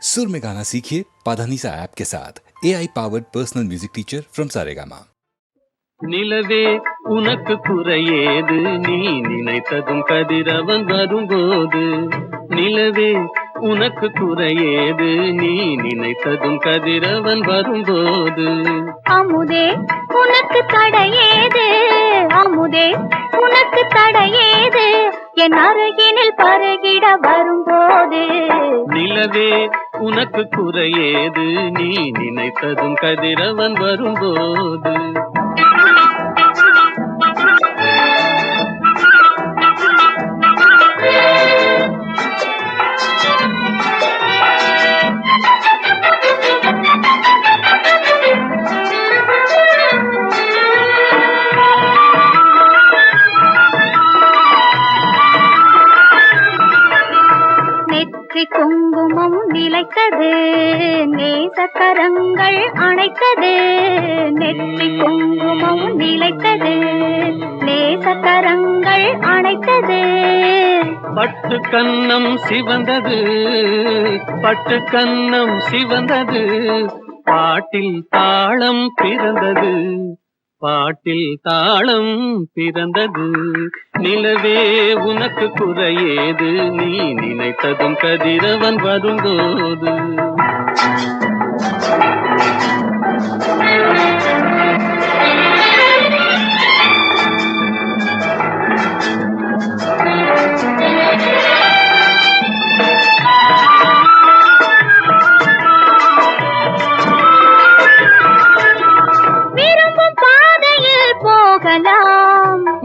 सुर में गाना सीखिए पाधानीसा ऐप के साथ AI powered personal music teacher from Saregama. நிலவே உனக்கு குறையேது நீ நினைத்ததும் கதிரவன் வரும்போது நிலவே உனக்கு குறையேது நீ நினைத்ததும் கதிரவன் வரும்போது அமுதே உனக்கு தடையேது அமுதே உனக்கு தடையேது என் அருகினில் பருகிட வரும்போது நிலவே உனக்கு குறையேது நீ நினைத்ததும் கதிரவன் வரும்போது குங்குமம் நிலைத்தது நேசக்கரங்கள் அணைத்தது நெற்றி குங்குமம் நிலைத்தது நேசக்கரங்கள் அணைத்தது பட்டு கன்னம் சிவந்தது பட்டு கன்னம் சிவந்தது பாட்டில் தாளம் பிறந்தது பாட்டில் தாளம் பிறந்தது நிலவே உனக்கு குறையேது நீ நினைத்ததும் கதிரவன் வரும்போது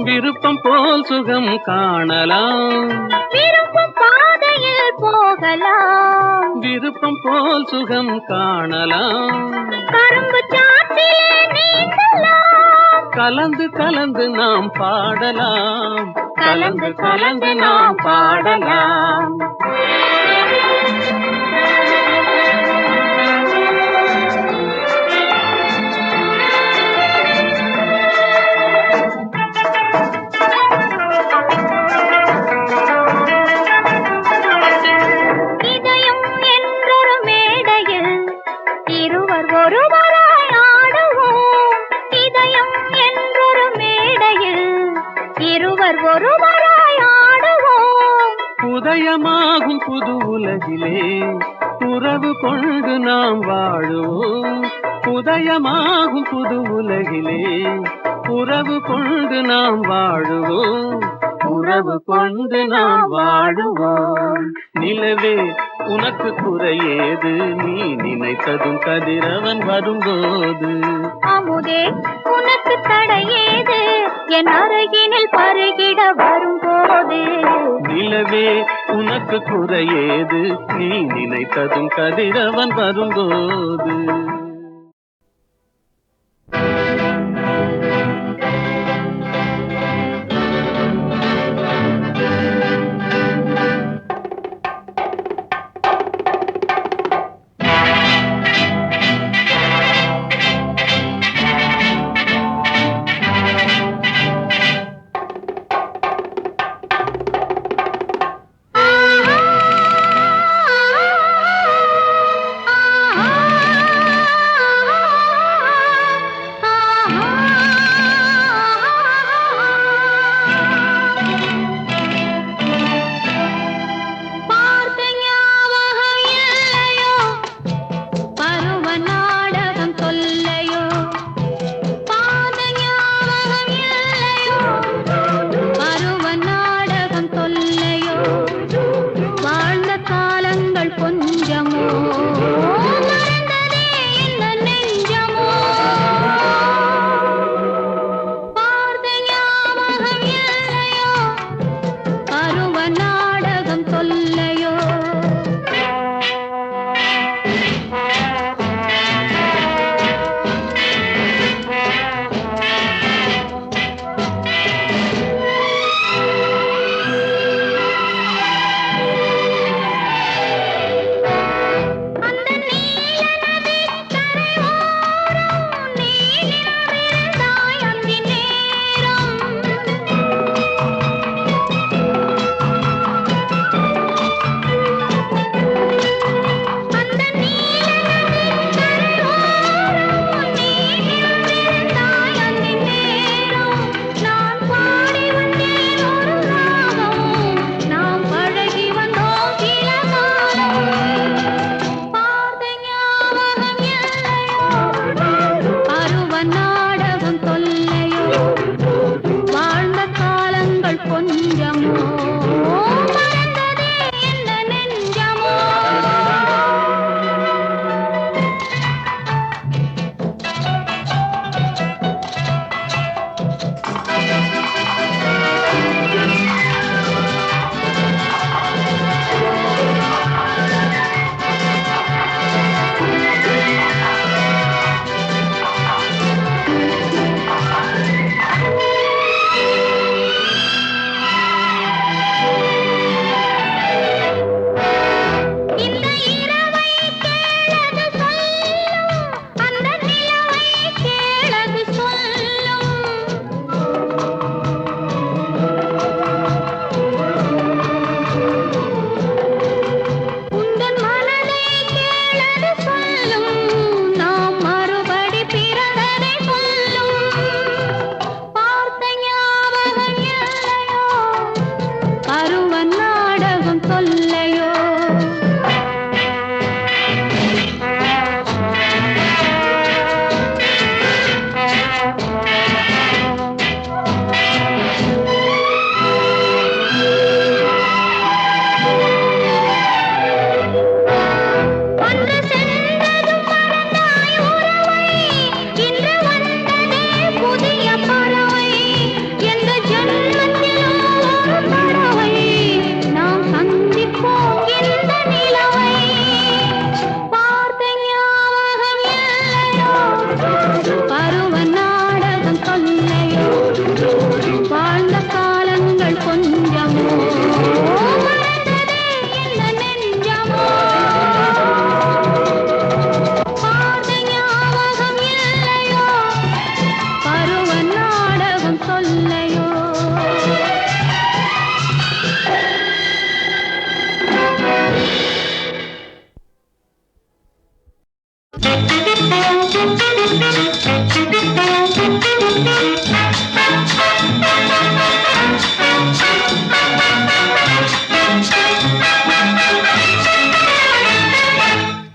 விருப்பம் போல் சுகம் காணலாம் விருப்பம் பாதையில் போகலாம் விருப்பம் போல் சுகம் காணலாம் கரும்பு சாற்றிலே நீந்தலாம் கலந்து கலந்து நாம் பாடலாம் கலந்து கலந்து நாம் பாடலாம் உதயமாகும் புது உலகிலே உறவு கொண்டு நாம் வாழுவோம் உதயமாகும் புது உலகிலே உறவு கொண்டு நாம் வாழுவோம் உறவு கொண்டு நாம் வாழுவோம் நிலவே உனக்கு குறையேது நீ நினைத்ததும் கதிரவன் வரும்போது அமுதே உனக்கு தடையேது என் அருகினில் பருகிட வரும்போது நிலவே உனக்கு குறையேது நீ நினைத்ததும் கதிரவன் வரும்போது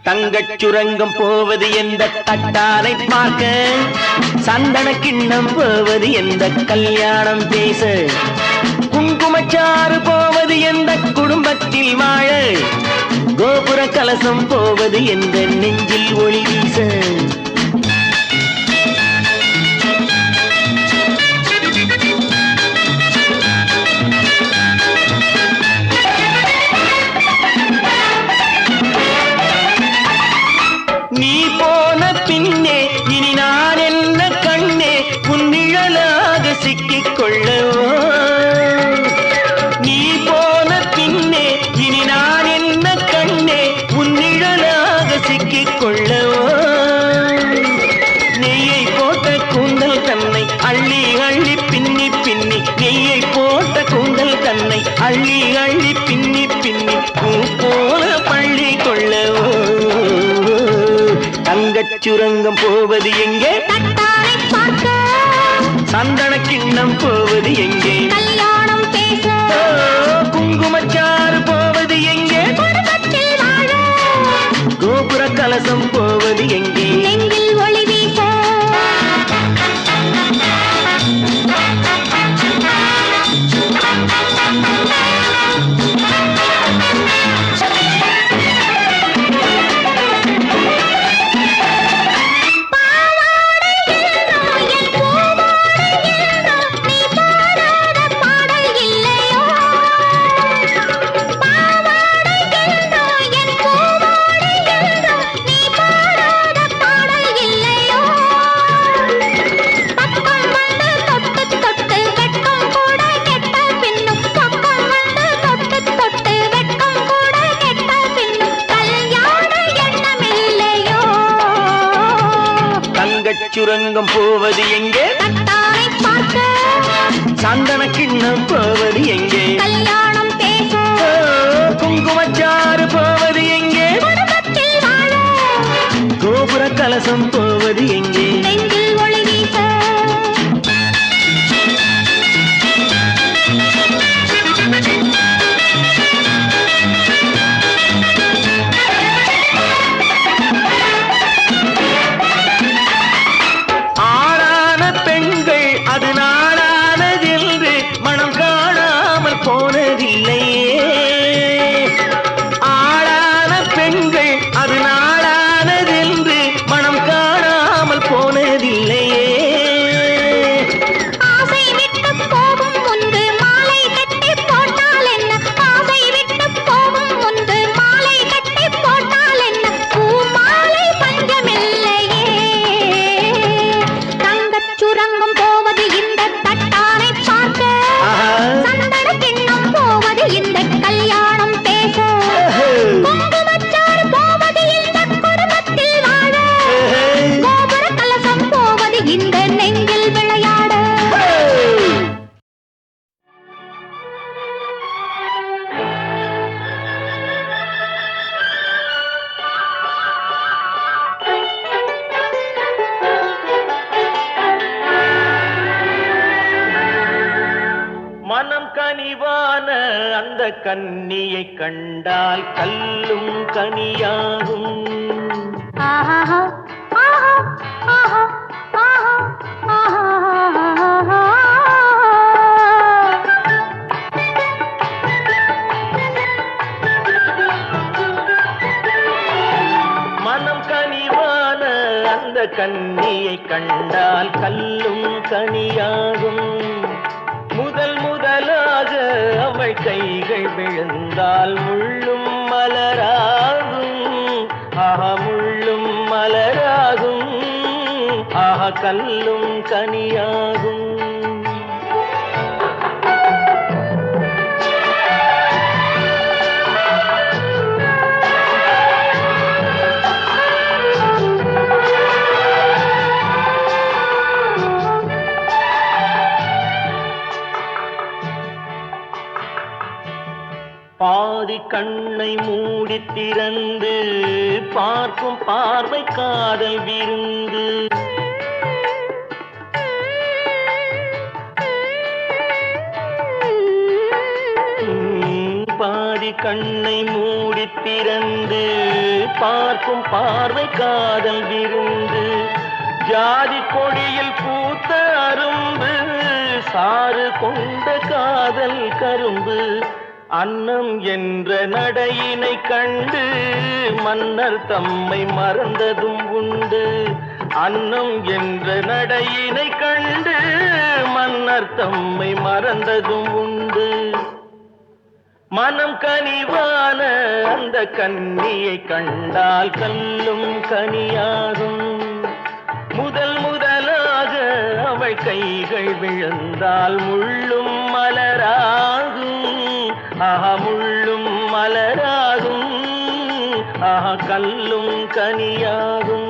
தங்கச் சுரங்கம் போவது எந்த தட்டானை பார்க்க, சந்தன கிண்ணம் போவது எந்த கல்யாணம் பேச, குங்குமச்சாறு போவது எந்த குடும்பத்தில் வாழ, கோபுர கலசம் போவது எந்த நெஞ்சில் ஒளி வீச. நீ போன பின்னே இனி நான் என்ன கண்ணே உன் நிழலாக சிக்கிக் கொள்ளவோ. நீ போன பின்னே இனி நான் என்ன கண்ணே உன் நிழலாக சிக்கிக் கொள்ளவோ. நெய்யை போட்ட கூந்தல் தன்னை அள்ளி அள்ளி பின்னி பின்னி, நெய்யை போட்ட கூந்தல் தன்னை அள்ளி அள்ளி பின்னி பின்னி, பூ போல பள்ளி கொள்ளவோ. தங்கச் சுரங்கம் போவது எங்கே, தட்டாரை பார்க்க, சந்தன கிண்ணம் போவது எங்கே, கல்யாணம் பேச, குங்குமச்சாறு போவது எங்கே, குடும்பத்தில் வாழ, கோபுர கலசம் போவது எங்கே. நெஞ்சில் ஒளி வீச. சுரங்கம் போவது எங்கே, தட்டாரை பார்க்க, சந்தன கிண்ணம் போவது எங்கே, கல்யாணம் பேச, குங்குமச்சாறு போவது எங்கே, குடும்பத்தில் வாழ, கோபுர கலசம் போவது எங்கே. நெஞ்சில் ஒளி வீச. ஆளான பெண்கள் அது நாளானதென்று மனம் காணாமல் போனதில்லையே. ஆளான பெண்கள் அது நாளானதென்று மனம் காணாமல் போனதில்லையே. ஆசை விட்டு போகும் முன்பு மாலை கட்டி போட்டால் என்ன, ஆசை விட்டு போகும் முன்பு மாலை கட்டி போட்டால் என்ன, பூ மாலை பஞ்சமில்லையே. தங்கச் சுரங்கம் போவது இந்த தட்டாரை பார்க்க, சந்தன கிண்ணம் போவது இந்த கல்யாணம் பேச, குங்குமச்சாறு போவது இந்த குடும்பத்தில் வாழ, கோபுர கலசம் போவது இந்த நெஞ்சில் விளையாட. மனம் கனிவான அந்த கன்னியை கண்டால் கல்லும் கனியாகும். ஆஹா ஆஹா ஆஹா ஆஹா ஆஹா. மனம் கனிவான அந்த கன்னியை கண்டால் கல்லும் கனியாகும். முதல் முதலாக அவள் கைகள் விழுந்தால் முள்ளும் மலராகும். ஆஹா முள்ளும் மலராகும். ஆஹா கல்லும் கனியாகும். பாதி கண்ணை மூடி திறந்து பார்க்கும் பார்வை காதல் விருந்து. பாதி கண்ணை மூடி திறந்து பார்க்கும் பார்வை காதல் விருந்து. ஜாதி கொடியில் பூத்த அரும்பு சாறு கொண்ட காதல் கரும்பு. அன்னம் என்ற நடையினை கண்டு மன்னர் தம்மை மறந்ததும் உண்டு. அன்னம் என்ற நடையினை கண்டு மன்னர் தம்மை மறந்ததும் உண்டு. மனம் கனிவான அந்த கன்னியை கண்டால் கல்லும் கனியாகும். முதல் முதலாக அவள் கைகள் விழுந்தால் முள்ளும் மலராகும். ஆஹா முள்ளும் மலராகும். ஆஹா கல்லும் கனியாகும்.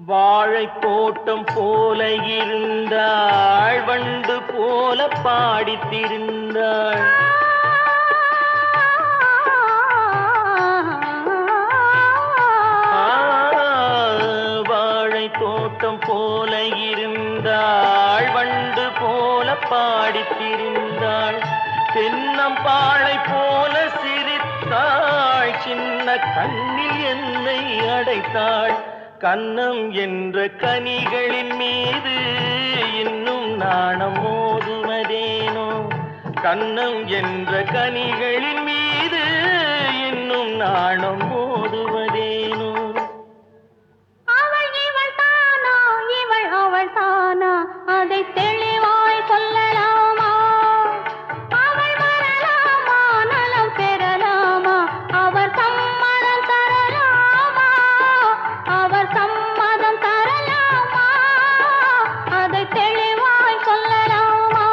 வாழை தோட்டம் போல இருந்தாள், வண்டு போல பாடித்திருந்தாள். வாழை தோட்டம் போல இருந்தாள், வண்டு போல பாடித்திருந்தாள். தென்னம்பாளை போல சிரித்தாள், சின்ன கண்ணில் என்னை அடைத்தாள். கன்னம் என்ற கனிகளின் மீது இன்னும் நாணம் மோதுவதேனோ. கன்னம் என்ற கனிகளின் மீது இன்னும் நாணம் மோதுவதேனோ. அவள் இவள் தானா, இவள் அவள் தானா, அதை தெளிவாய் சொல்லலாமா? அவள் வரலாமா, நலம் பெறலாமா, அவர் சம்மதம் தரலாமா? அவர் சம்மதம் தரலாமா, அதை தெளிவாய் சொல்லலாமா?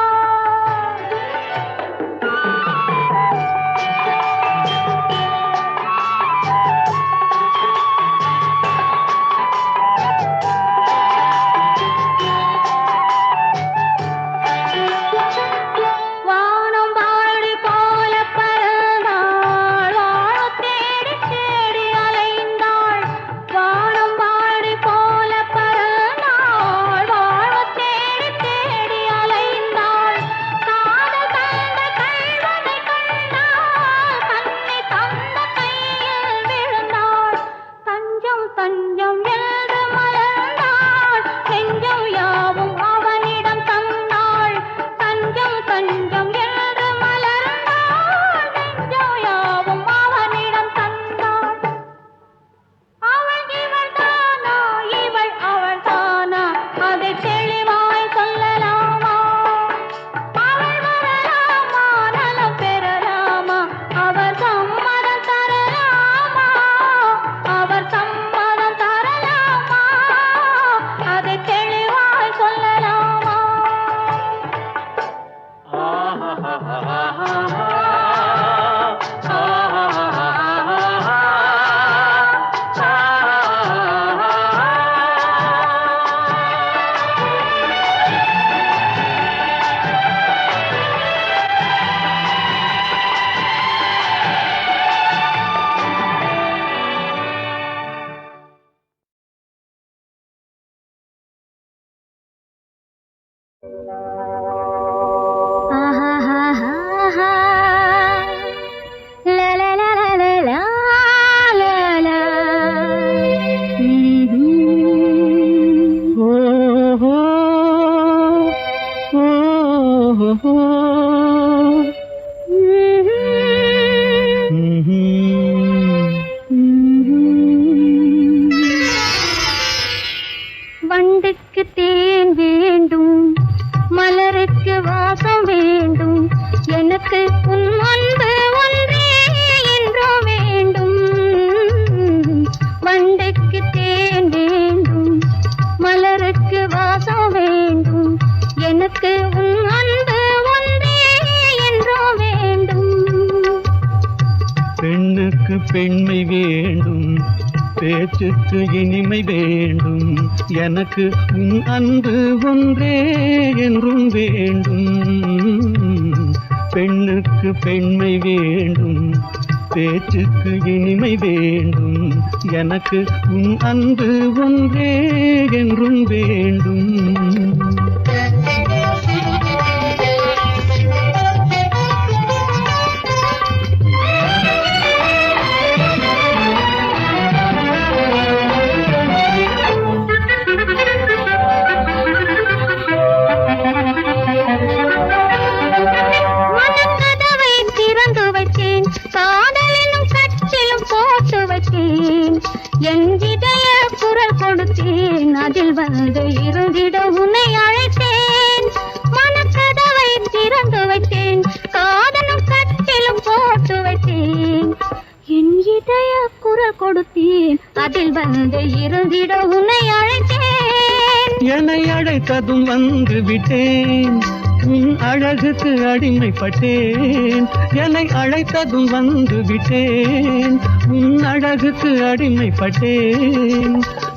பெண்ணுக்கு பெண்மை வேண்டும், பேச்சுக்கு இனிமை வேண்டும். எனக்கு உன் அன்பு ஒன்றே என்றும் வேண்டும். பெண்ணுக்கு பெண்மை வேண்டும், பேச்சுக்கு இனிமை வேண்டும். எனக்கு உன் அன்பு ஒன்றே என்றும் வேண்டும். என் இதய குரல் கொடுத்தேன், அதில் வந்து இருந்திட உன்னை அழைத்தேன். மனக்கதவை திறந்து வைத்தேன், காதலும் கட்டிலும் போட்டு வைத்தேன். என் இதய குரல் கொடுத்தேன், அதில் வந்து இருந்திட உன்னை அழைத்தேன். என்னை அழைத்ததும் வந்து விட்டேன், உன் அழகுக்கு அடிமைப்பட்டேன். என்னை அழைத்ததும் வந்து விட்டேன், உன் அழகுக்கு அடிமைப்பட்டேன்.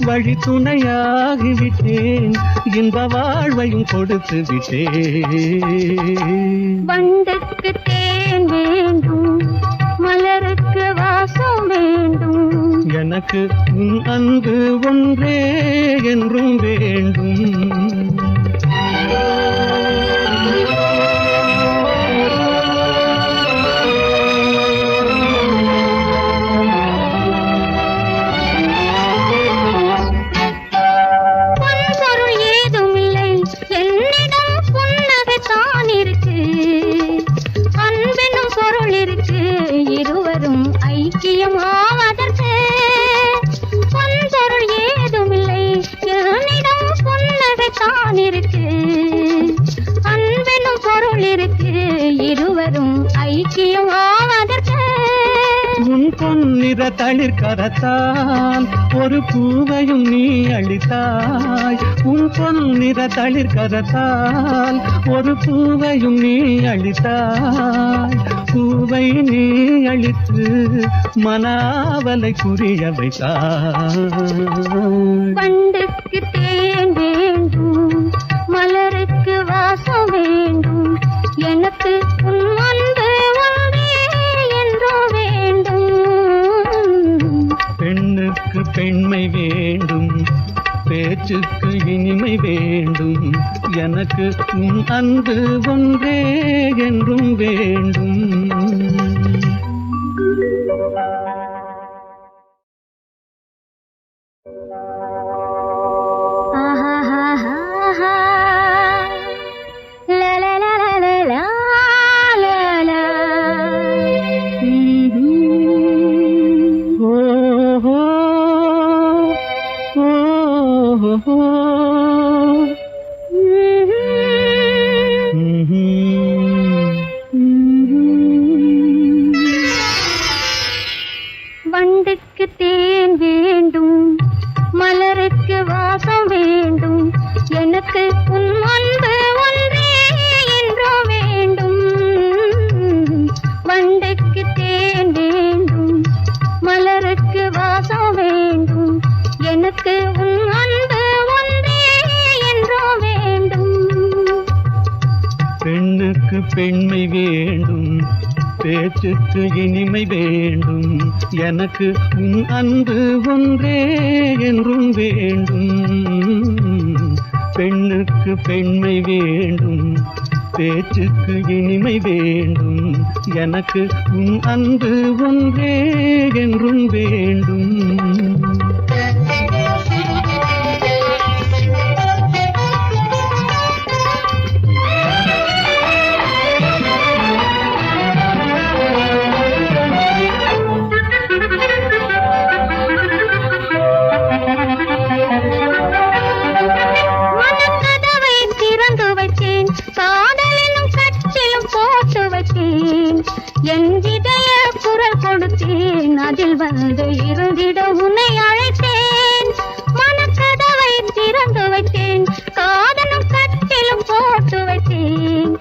வழி துணையாகிவிட்டேன், இந்த வாழ்வையும் கொடுத்து விட்டேன். வண்டுக்கு தேன் வேண்டும், மலருக்கு வாசம் வேண்டும். எனக்கு உன் அன்பு ஒன்றே என்றும் வேண்டும். ஐக்கியமாவதற்கு பொன்பொருள் ஏதுமில்லை, என்னிடம் புன்னகைத்தான் இருக்கு. அன்பெனும் பொருள் இருக்கு, இருவரும் ஐக்கியமாவதற்கு. உன் பொன்னிற தளிர் கரத்தால் ஒரு பூவையும் நீ அளித்தாய். உன் பொன்னிற தளிர் கரத்தால் ஒரு பூவையும் நீ அளித்தாய். பூவை நீ அளித்து மனாவலை புரிய வைத்தாய். வண்டுக்கு தேன் வேண்டும், மலருக்கு வாசம் வேண்டும். எனக்கு உன் அன்பு ஒன்றே என்றும் வேண்டும். பெண்ணுக்கு பெண்மை வேண்டும், பேச்சுக்கு இனிமை வேண்டும். எனக்கு உன் அன்பு ஒன்றே என்றும் வேண்டும். வண்டுக்கு தேன் வேண்டும், மலருக்கு வாசம் வேண்டும். எனக்கு உன் அன்பு ஒன்றே என்றும் வேண்டும். வண்டுக்கு தேன் வேண்டும், மலருக்கு வாசம் வேண்டும். எனக்கு உன் அன்பு ஒன்றே என்றும் வேண்டும். பெண்ணுக்கு பெண்மை வேண்டும், பேச்சுக்கு இனிமை வேண்டும். எனக்கு உன் அன்பு ஒன்றே என்றும் வேண்டும். பெண்ணுக்கு பெண்மை வேண்டும், பேச்சுக்கு இனிமை வேண்டும். எனக்கு உன் அன்பு ஒன்றே என்றும் வேண்டும். என் இதய குரல் கொடுத்தேன், அதில் வந்து இருந்திட உன்னை அழைத்தேன். மனக்கதவை திறந்து வைத்தேன், காதலும் கட்டிலும் போட்டு வைத்தேன்.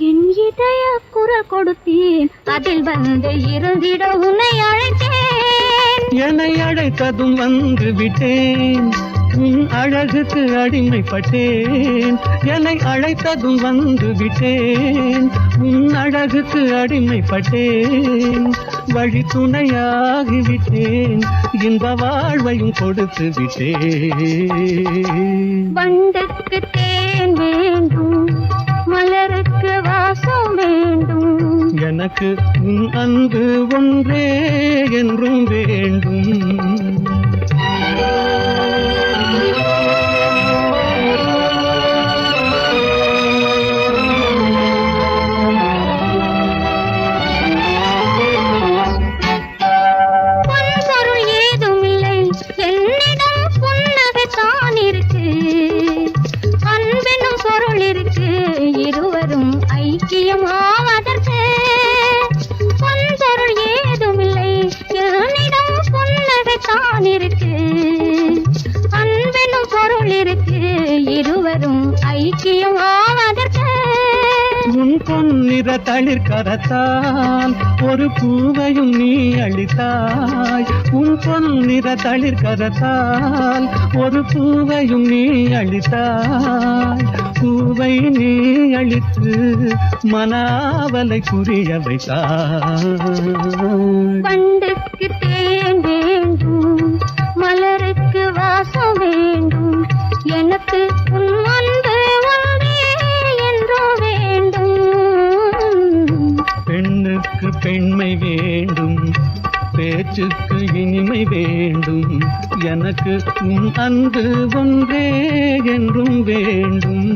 என் இதய குரல் கொடுத்தேன் அதில் வந்து இருந்திட உன்னை அழைத்தேன் என்னை அழைத்ததும் வந்து விட்டேன் உன் அழகுக்கு அடிமைப்பட்டேன் என்னை அழைத்ததும் வந்து விட்டேன் உன் அழகுக்கு அடிமைப்பட்டேன் வழி துணையாகிவிட்டேன் இந்த வாழ்வையும் கொடுத்து விட்டேன் வண்டுக்கு தேன் வேண்டும் மலருக்கு வாசம் வேண்டும் எனக்கு உன் அன்பு ஒன்றே என்றும் வேண்டும் பொன்பொருள் ஏதுமில்லை என்னிடம் புன்னகை தான் இருக்கு அன்பெனும் பொருள் இருக்கு இருவரும் ஐக்கியமாவதற்கு பொன்பொருள் ஏதுமில்லை என்னிடம் புன்னகை தான் இருக்கு அன்பெனும் பொருள் இருக்கு இருவரும் ஐக்கியமாவதற்கு உன் பொன்னிற தளிர் கரத்தால் ஒரு பூவையும் நீ அளித்தாய் உன் பொன்னிற தளிர் கரத்தால் ஒரு பூவையும் நீ அளித்தாய் பூவை நீ அளித்து மனாவலை புரிய வைத்தாய் வண்டுக்கு தேன் வேண்டும் மலருக்கு வாசம் வேண்டும் எனக்கு உன் அன்பு ஒன்றே என்றும் வேண்டும் பெண்ணுக்கு பெண்மை வேண்டும் பேச்சுக்கு இனிமை வேண்டும் எனக்கு உன் அன்பு ஒன்றே என்றும் வேண்டும்